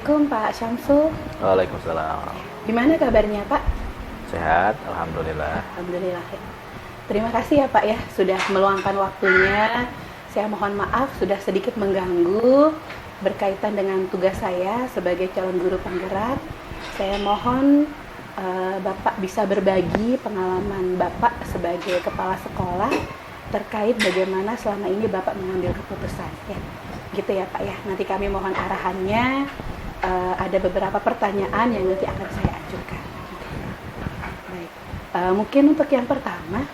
Assalamualaikum Pak Syamsul. Waalaikumsalam. Gimana kabarnya Pak? Sehat, alhamdulillah. Alhamdulillah. Terima kasih ya Pak ya sudah meluangkan waktunya. Saya mohon maaf sudah sedikit mengganggu berkaitan dengan tugas saya sebagai calon guru penggerak. Saya mohon Bapak bisa berbagi pengalaman Bapak sebagai kepala sekolah terkait bagaimana selama ini Bapak mengambil keputusan ya. Gitu ya Pak ya. Nanti kami mohon arahannya. Ada beberapa pertanyaan yang nanti akan saya ajukan. Baik. Mungkin untuk yang pertama,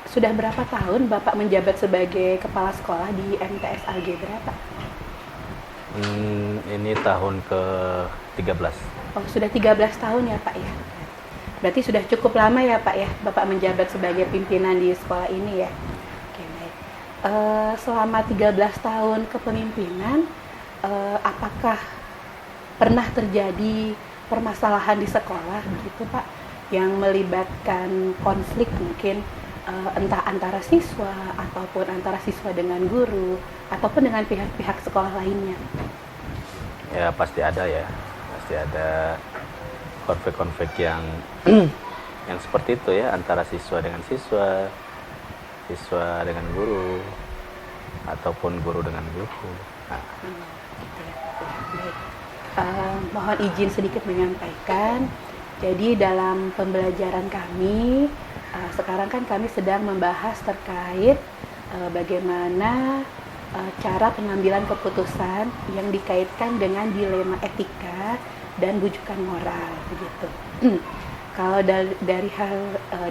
sudah berapa tahun Bapak menjabat sebagai kepala sekolah di MTS Algebra Pak? Ini tahun ke-13. Oh, sudah 13 tahun ya Pak ya. Berarti sudah cukup lama ya Pak ya Bapak menjabat sebagai pimpinan di sekolah ini ya. Selama 13 tahun kepemimpinan, apakah pernah terjadi permasalahan di sekolah begitu Pak, yang melibatkan konflik mungkin entah antara siswa ataupun antara siswa dengan guru ataupun dengan pihak-pihak sekolah lainnya? Ya pasti ada ya, pasti ada konflik-konflik yang yang seperti itu ya, antara siswa dengan siswa, siswa dengan guru, ataupun guru dengan guru. Nah. Gitu ya. Baik. Mohon izin sedikit menyampaikan. Jadi dalam pembelajaran kami, sekarang kan kami sedang membahas terkait bagaimana cara pengambilan keputusan yang dikaitkan dengan dilema etika dan bujukan moral, begitu. Kalau dari hal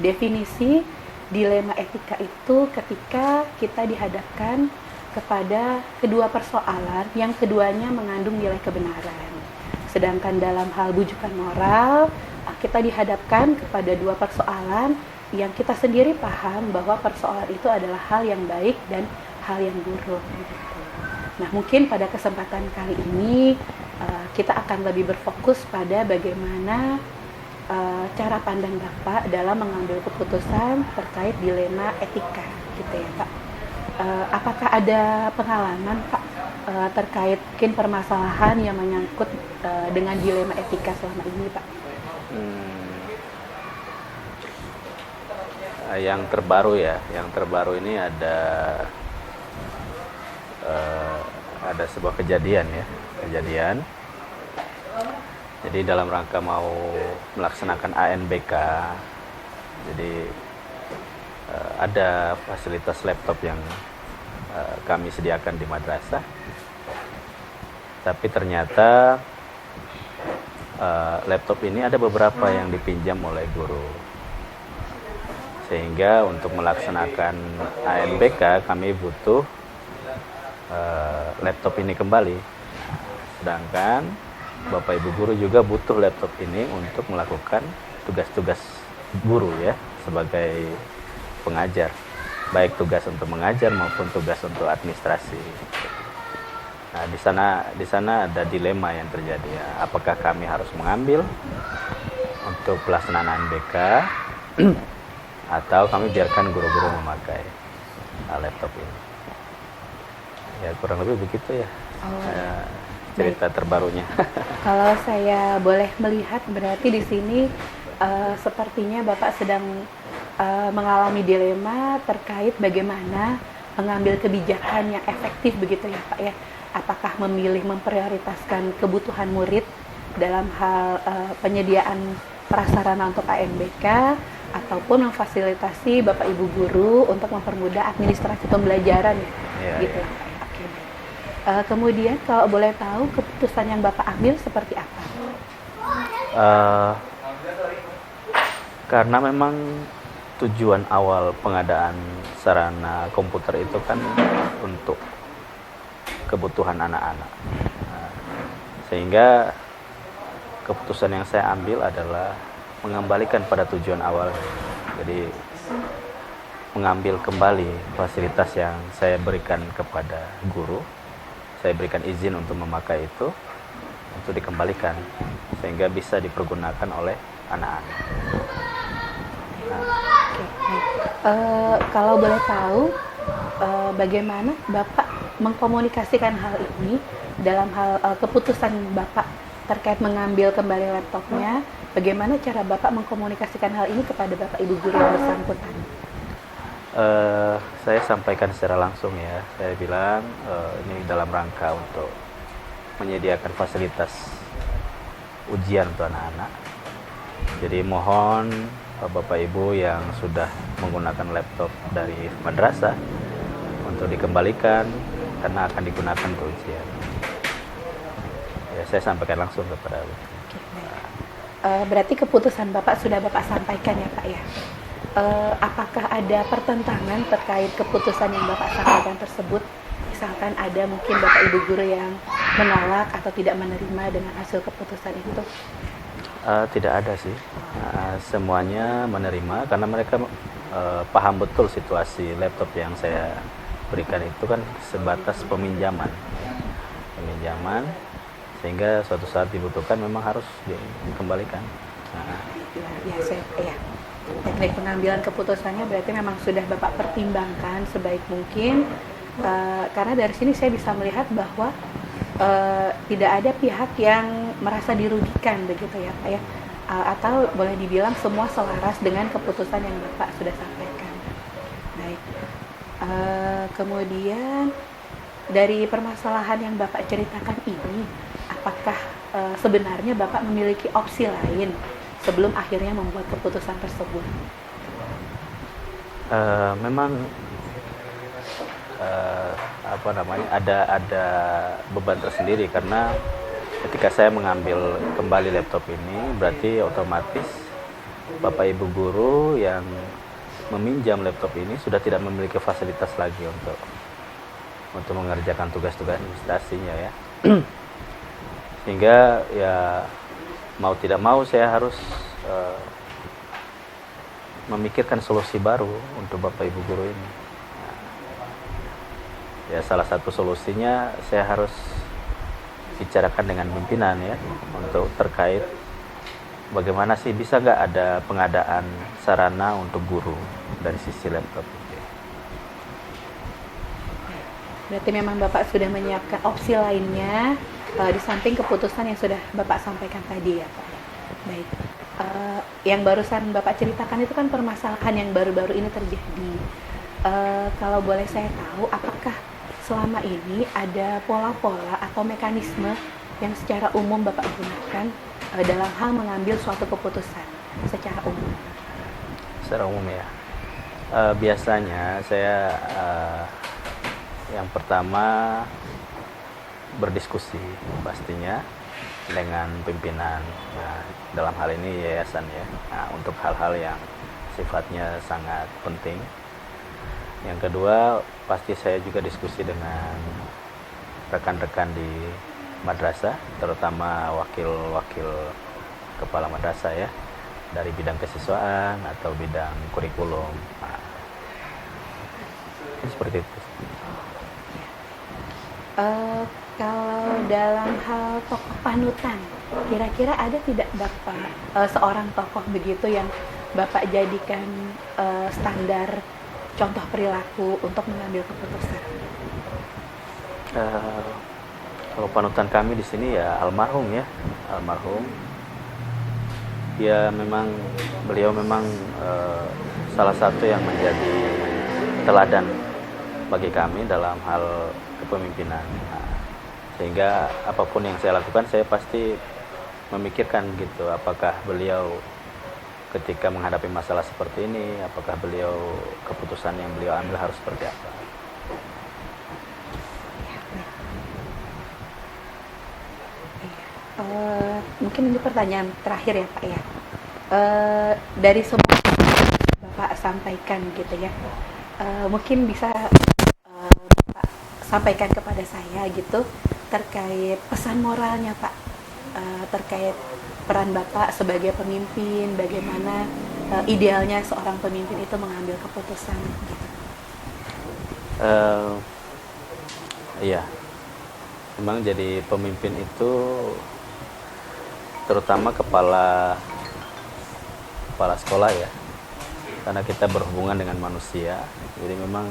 definisi, dilema etika itu ketika kita dihadapkan kepada kedua persoalan yang keduanya mengandung nilai kebenaran. Sedangkan dalam hal bujukan moral, kita dihadapkan kepada dua persoalan yang kita sendiri paham bahwa persoalan itu adalah hal yang baik dan hal yang buruk. Nah, mungkin pada kesempatan kali ini kita akan lebih berfokus pada bagaimana cara pandang Bapak dalam mengambil keputusan terkait dilema etika, gitu ya Pak. Apakah ada pengalaman Pak terkait mungkin permasalahan yang menyangkut dengan dilema etika selama ini Pak? Yang terbaru ya, yang terbaru ini ada sebuah kejadian ya, Jadi dalam rangka mau melaksanakan ANBK, jadi ada fasilitas laptop yang kami sediakan di madrasah, tapi ternyata laptop ini ada beberapa yang dipinjam oleh guru, sehingga untuk melaksanakan ANBK kami butuh laptop ini kembali, sedangkan Bapak Ibu guru juga butuh laptop ini untuk melakukan tugas-tugas guru ya, sebagai pengajar, baik tugas untuk mengajar maupun tugas untuk administrasi. Nah, di sana ada dilema yang terjadi ya. Apakah kami harus mengambil untuk pelaksanaan BK atau kami biarkan guru-guru memakai laptop ini? Ya kurang lebih begitu ya. Cerita terbarunya. Kalau saya boleh melihat, berarti di sini sepertinya Bapak sedang mengalami dilema terkait bagaimana mengambil kebijakan yang efektif begitu ya Pak ya. Apakah memilih memprioritaskan kebutuhan murid dalam hal penyediaan prasarana untuk ANBK ataupun memfasilitasi Bapak Ibu guru untuk mempermudah administrasi pembelajaran gitu ya. Kemudian kalau boleh tahu keputusan yang Bapak ambil seperti apa? Karena memang tujuan awal pengadaan sarana komputer itu kan untuk kebutuhan anak-anak, sehingga keputusan yang saya ambil adalah mengembalikan pada tujuan awal. Jadi mengambil kembali fasilitas yang saya berikan kepada guru, saya berikan izin untuk memakai itu, untuk dikembalikan sehingga bisa dipergunakan oleh anak-anak. Kalau boleh tahu, bagaimana Bapak mengkomunikasikan hal ini dalam hal keputusan Bapak terkait mengambil kembali laptopnya, bagaimana cara Bapak mengkomunikasikan hal ini kepada Bapak Ibu guru yang bersangkutan? Saya sampaikan secara langsung ya, saya bilang ini dalam rangka untuk menyediakan fasilitas ujian untuk anak-anak. Jadi mohon Bapak Ibu yang sudah menggunakan laptop dari madrasah untuk dikembalikan karena akan digunakan untuk ujian. Ya, saya sampaikan langsung kepada Ibu. Berarti keputusan Bapak sudah Bapak sampaikan ya Pak ya? Apakah ada pertentangan terkait keputusan yang Bapak sampaikan tersebut? Misalkan ada mungkin Bapak Ibu guru yang menolak atau tidak menerima dengan hasil keputusan itu? Tidak ada sih, semuanya menerima karena mereka paham betul situasi laptop yang saya berikan itu kan sebatas peminjaman, sehingga suatu saat dibutuhkan memang harus dikembalikan. Teknik pengambilan keputusannya berarti memang sudah Bapak pertimbangkan sebaik mungkin, karena dari sini saya bisa melihat bahwa tidak ada pihak yang merasa dirugikan begitu ya Pak ya, atau boleh dibilang semua selaras dengan keputusan yang Bapak sudah sampaikan. Baik, kemudian dari permasalahan yang Bapak ceritakan ini, apakah sebenarnya Bapak memiliki opsi lain sebelum akhirnya membuat keputusan tersebut? Memang ada beban tersendiri karena ketika saya mengambil kembali laptop ini berarti otomatis Bapak Ibu guru yang meminjam laptop ini sudah tidak memiliki fasilitas lagi untuk mengerjakan tugas-tugas administrasinya ya. Sehingga ya mau tidak mau saya harus memikirkan solusi baru untuk Bapak Ibu guru ini. Ya salah satu solusinya saya harus bicarakan dengan pimpinan ya untuk terkait bagaimana sih bisa nggak ada pengadaan sarana untuk guru dari sisi laptop itu. Berarti memang Bapak sudah menyiapkan opsi lainnya di samping keputusan yang sudah Bapak sampaikan tadi ya Pak. Baik, yang barusan Bapak ceritakan itu kan permasalahan yang baru-baru ini terjadi. Kalau boleh saya tahu, apakah selama ini ada pola-pola atau mekanisme yang secara umum Bapak gunakan dalam hal mengambil suatu keputusan secara umum? Secara umum ya, biasanya saya yang pertama berdiskusi pastinya dengan pimpinan, nah, dalam hal ini yayasan ya, nah, untuk hal-hal yang sifatnya sangat penting. Yang kedua pasti saya juga diskusi dengan rekan-rekan di madrasah, terutama wakil-wakil kepala madrasah ya, dari bidang kesiswaan atau bidang kurikulum. Nah, seperti itu. Kalau dalam hal tokoh panutan, kira-kira ada tidak Bapak seorang tokoh begitu yang Bapak jadikan standar contoh perilaku untuk mengambil keputusan? Kalau panutan kami di sini ya almarhum ya, almarhum. Ya memang beliau memang salah satu yang menjadi teladan bagi kami dalam hal kepemimpinan. Nah, sehingga apapun yang saya lakukan saya pasti memikirkan gitu, apakah beliau ketika menghadapi masalah seperti ini, apakah beliau keputusan yang beliau ambil harus seperti apa. Mungkin ini pertanyaan terakhir ya Pak ya. Dari semua Bapak sampaikan gitu ya, mungkin bisa Bapak sampaikan kepada saya gitu terkait pesan moralnya Pak, terkait peran Bapak sebagai pemimpin, bagaimana idealnya seorang pemimpin itu mengambil keputusan gitu. Iya, memang jadi pemimpin itu terutama kepala sekolah ya, karena kita berhubungan dengan manusia, jadi memang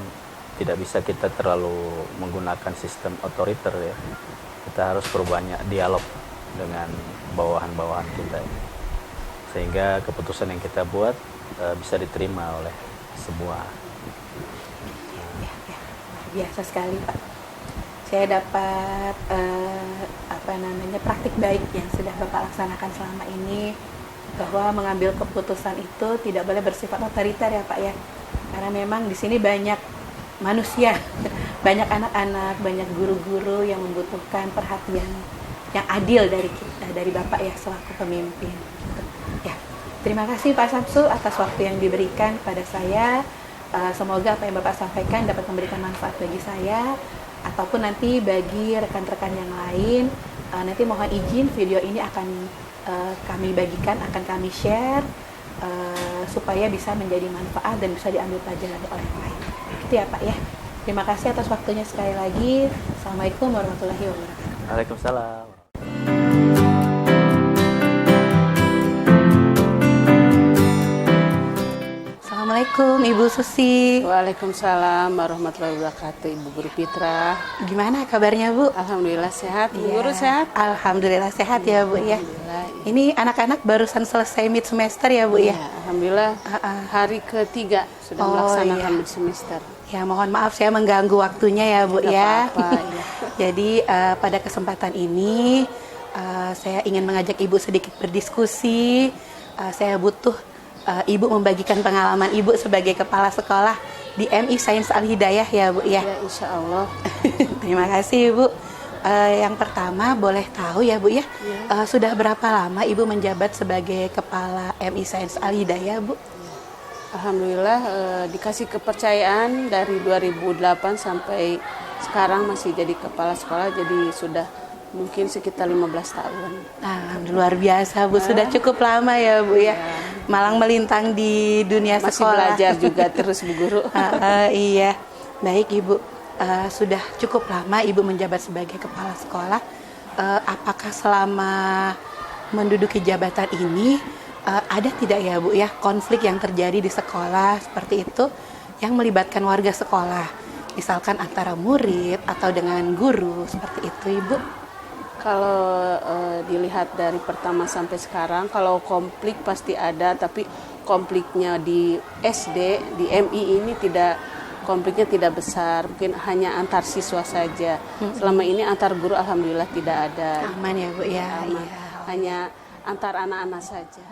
tidak bisa kita terlalu menggunakan sistem otoriter ya. Kita harus perbanyak dialog dengan bawahan-bawahan kita ini. Sehingga keputusan yang kita buat bisa diterima oleh semua. Biasa sekali Pak. Saya dapat praktik baik yang sudah Bapak laksanakan selama ini, bahwa mengambil keputusan itu tidak boleh bersifat otoriter ya Pak ya. Karena memang di sini banyak manusia, banyak anak-anak, banyak guru-guru yang membutuhkan perhatian yang adil dari kita, dari Bapak ya selaku pemimpin. Ya, terima kasih Pak Samsul atas waktu yang diberikan pada saya. Semoga apa yang Bapak sampaikan dapat memberikan manfaat bagi saya ataupun nanti bagi rekan-rekan yang lain. Nanti mohon izin video ini akan kami bagikan, akan kami share supaya bisa menjadi manfaat dan bisa diambil pelajaran oleh yang lain. Itu ya Pak ya. Terima kasih atas waktunya sekali lagi. Assalamualaikum warahmatullahi wabarakatuh. Waalaikumsalam. Assalamualaikum Ibu Susi. Waalaikumsalam warahmatullahi wabarakatuh, Ibu Guru Fitra. Gimana kabarnya Bu? Alhamdulillah sehat. Ibu Iya. Guru sehat? Alhamdulillah sehat ya Bu ya. Alhamdulillah. Ini anak-anak barusan selesai mid semester ya Bu ya. Ya, alhamdulillah hari ketiga sudah melaksanakan iya. mid semester. Ya mohon maaf saya mengganggu waktunya ya Bu Tidak ya. apa-apa, ya. Jadi pada kesempatan ini saya ingin mengajak Ibu sedikit berdiskusi. Saya butuh Ibu membagikan pengalaman Ibu sebagai kepala sekolah di MI Sains Al Hidayah ya Bu ya. Ya, insya Allah. Terima kasih Ibu. Yang pertama boleh tahu ya Bu ya, sudah berapa lama Ibu menjabat sebagai kepala MI Sains Al Hidayah Bu? Alhamdulillah dikasih kepercayaan dari 2008 sampai sekarang masih jadi kepala sekolah, jadi sudah mungkin sekitar 15 tahun. Luar biasa Bu, sudah cukup lama ya Bu ya. Malang melintang di dunia Masih sekolah. belajar juga terus Bu Guru. Iya, baik Ibu. Sudah cukup lama Ibu menjabat sebagai kepala sekolah. Apakah selama menduduki jabatan ini ada tidak ya Bu ya konflik yang terjadi di sekolah seperti itu yang melibatkan warga sekolah, misalkan antara murid atau dengan guru seperti itu Ibu? Kalau dilihat dari pertama sampai sekarang, kalau konflik pasti ada, tapi konfliknya di SD, di MI ini konfliknya tidak besar, mungkin hanya antar siswa saja. Selama ini antar guru alhamdulillah tidak ada. Aman ya Bu ya. Aman. Iya. Hanya antar anak-anak saja.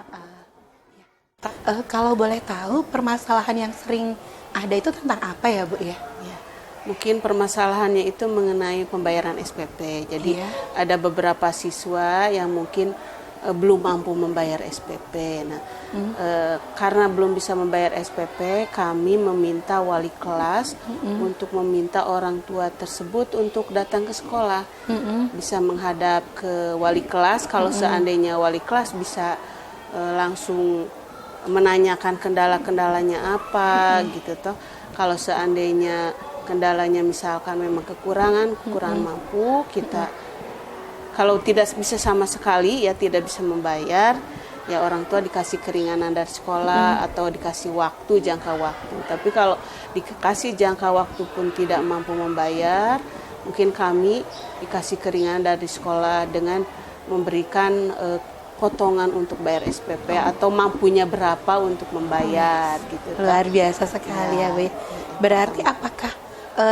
Kalau boleh tahu permasalahan yang sering ada itu tentang apa ya Bu ya? Ya. Mungkin permasalahannya itu mengenai pembayaran SPP. Jadi ada beberapa siswa yang mungkin belum mampu membayar SPP. Nah, karena belum bisa membayar SPP, kami meminta wali kelas untuk meminta orang tua tersebut untuk datang ke sekolah. Bisa menghadap ke wali kelas. Kalau seandainya wali kelas bisa langsung menanyakan kendala-kendalanya apa gitu toh. Kalau seandainya kendalanya misalkan memang kekurangan mampu, kita kalau tidak bisa sama sekali ya tidak bisa membayar, ya orang tua dikasih keringanan dari sekolah atau dikasih jangka waktu. Tapi kalau dikasih jangka waktu pun tidak mampu membayar, mungkin kami dikasih keringanan dari sekolah dengan memberikan potongan untuk bayar SPP atau mampunya berapa untuk membayar gitu. Luar biasa sekali ya Bu. Berarti apakah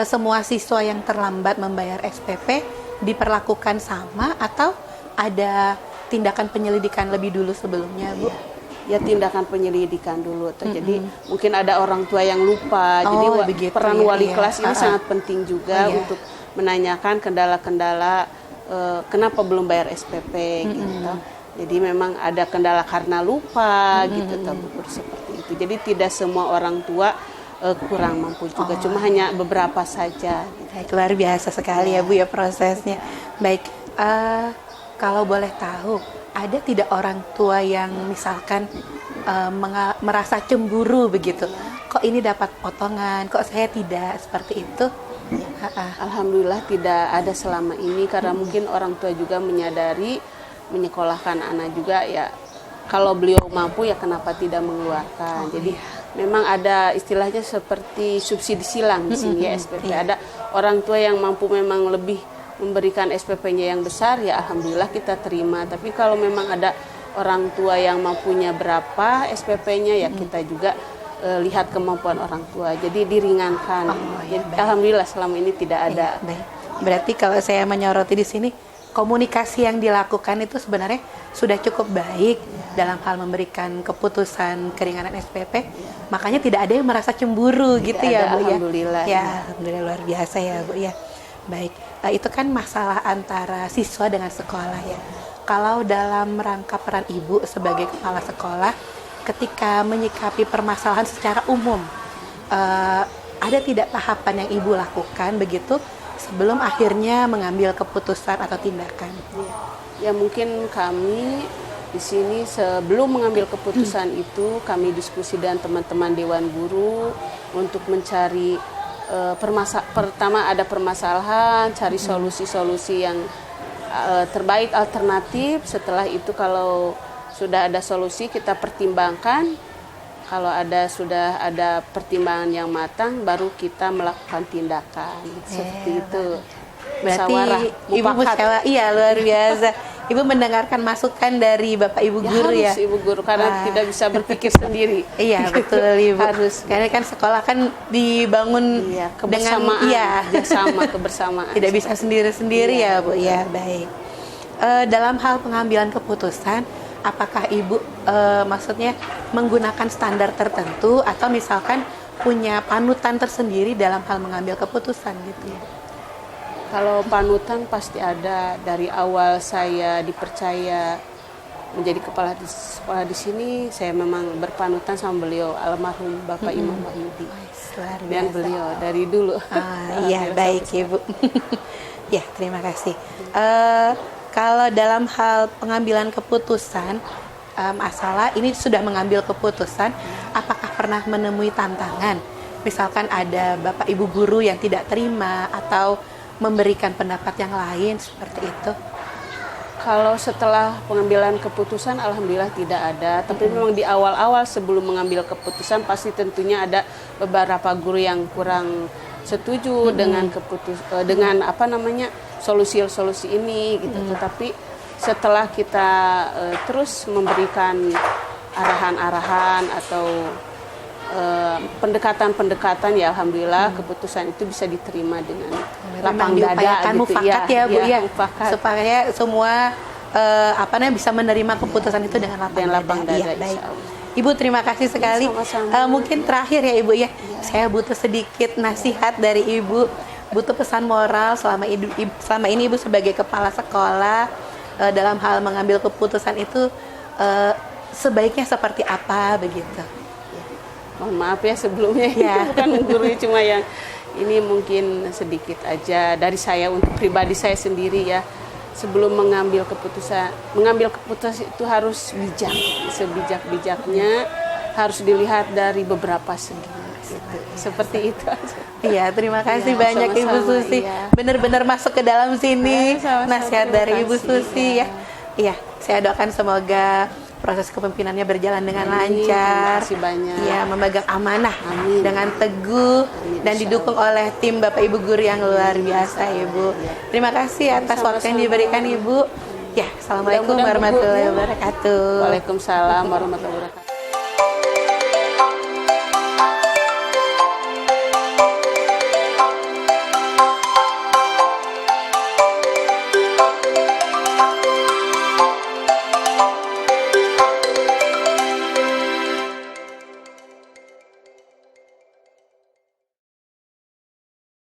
semua siswa yang terlambat membayar SPP diperlakukan sama atau ada tindakan penyelidikan lebih dulu sebelumnya Bu? Ya tindakan penyelidikan dulu. Jadi mungkin ada orang tua yang lupa. Jadi begitu, peran ya, wali iya. kelas ini sangat penting juga untuk menanyakan kendala-kendala kenapa belum bayar SPP gitu. Jadi memang ada kendala karena lupa gitu seperti itu. Jadi tidak semua orang tua kurang mampu juga, cuma hanya beberapa saja. Baik, luar biasa sekali ya Bu ya prosesnya. Baik, kalau boleh tahu, ada tidak orang tua yang misalkan merasa cemburu begitu? Kok ini dapat potongan, kok saya tidak, seperti itu? Alhamdulillah tidak ada selama ini, karena mungkin orang tua juga menyadari menyekolahkan anak juga ya. Kalau beliau mampu ya kenapa tidak mengeluarkan. Jadi memang ada istilahnya seperti subsidi silang di sini ya SPP. Ada orang tua yang mampu memang lebih memberikan SPP-nya yang besar, ya alhamdulillah kita terima. Tapi kalau memang ada orang tua yang mampunya berapa SPP-nya, ya kita juga lihat kemampuan orang tua. Jadi diringankan. Jadi alhamdulillah selama ini tidak ada. Baik. Berarti kalau saya menyoroti di sini, komunikasi yang dilakukan itu sebenarnya sudah cukup baik dalam hal memberikan keputusan keringanan SPP. Makanya tidak ada yang merasa cemburu gitu ya, Bu ya. Alhamdulillah. Ya, alhamdulillah luar biasa ya, Bu ya. Baik. Itu kan masalah antara siswa dengan sekolah ya. Kalau dalam rangka peran Ibu sebagai kepala sekolah, ketika menyikapi permasalahan secara umum, ada tidak tahapan yang Ibu lakukan begitu sebelum akhirnya mengambil keputusan atau tindakan? Ya mungkin kami di sini sebelum mengambil keputusan itu kami diskusi dengan teman-teman Dewan Guru untuk mencari pertama ada permasalahan, cari solusi-solusi yang terbaik alternatif. Setelah itu kalau sudah ada solusi kita pertimbangkan, kalau sudah ada pertimbangan yang matang baru kita melakukan tindakan seperti itu. Berarti Ibu musyawarah, iya luar biasa. Ibu mendengarkan masukan dari Bapak Ibu guru ya. Harus Ibu guru karena tidak bisa berpikir sendiri. Iya betul Ibu. Harus. Karena kan sekolah kan dibangun kebersamaan, dengan kebersamaan. Tidak bisa sendiri-sendiri ya Bu. Ya baik. Dalam hal pengambilan keputusan, apakah Ibu maksudnya menggunakan standar tertentu atau misalkan punya panutan tersendiri dalam hal mengambil keputusan gitu ya? Kalau panutan pasti ada. Dari awal saya dipercaya menjadi kepala sekolah di sini, saya memang berpanutan sama beliau, almarhum Bapak Imam Wahyudi. Dan beliau dari dulu. Iya baik Ibu. Ya terima kasih. Kalau dalam hal pengambilan keputusan, masalah ini sudah mengambil keputusan, apakah pernah menemui tantangan? Misalkan ada Bapak Ibu guru yang tidak terima atau memberikan pendapat yang lain seperti itu? Kalau setelah pengambilan keputusan alhamdulillah tidak ada, tapi memang di awal-awal sebelum mengambil keputusan pasti tentunya ada beberapa guru yang kurang setuju dengan dengan solusi-solusi ini gitu. Tetapi setelah kita terus memberikan arahan-arahan atau pendekatan-pendekatan, ya alhamdulillah keputusan itu bisa diterima dengan lapang dada gitu mufakat ya Bu ya, mufakat. Supaya semua bisa menerima keputusan itu dengan lapang dada. Baik. Ibu terima kasih sekali. Mungkin terakhir ya Ibu ya, saya butuh sedikit nasihat dari Ibu, butuh pesan moral selama ini Ibu sebagai kepala sekolah dalam hal mengambil keputusan itu sebaiknya seperti apa begitu? Mohon maaf ya sebelumnya, bukan menggurui, cuma yang ini mungkin sedikit aja dari saya untuk pribadi saya sendiri ya. Sebelum mengambil keputusan itu harus bijak, sebijak-bijaknya, harus dilihat dari beberapa segi. Seperti itu aja. Iya, terima kasih banyak Ibu Susi. Benar-benar masuk ke dalam sini nasihat dari Ibu Susi ya. Iya, saya doakan semoga proses kepemimpinannya berjalan dengan lancar. Terima kasih banyak. Ya, memegang amanah dengan teguh dan didukung oleh tim Bapak Ibu guru yang luar biasa, Ibu. Terima kasih atas waktu yang diberikan Ibu. Ya, assalamualaikum warahmatullahi wabarakatuh. Waalaikumsalam warahmatullahi wabarakatuh.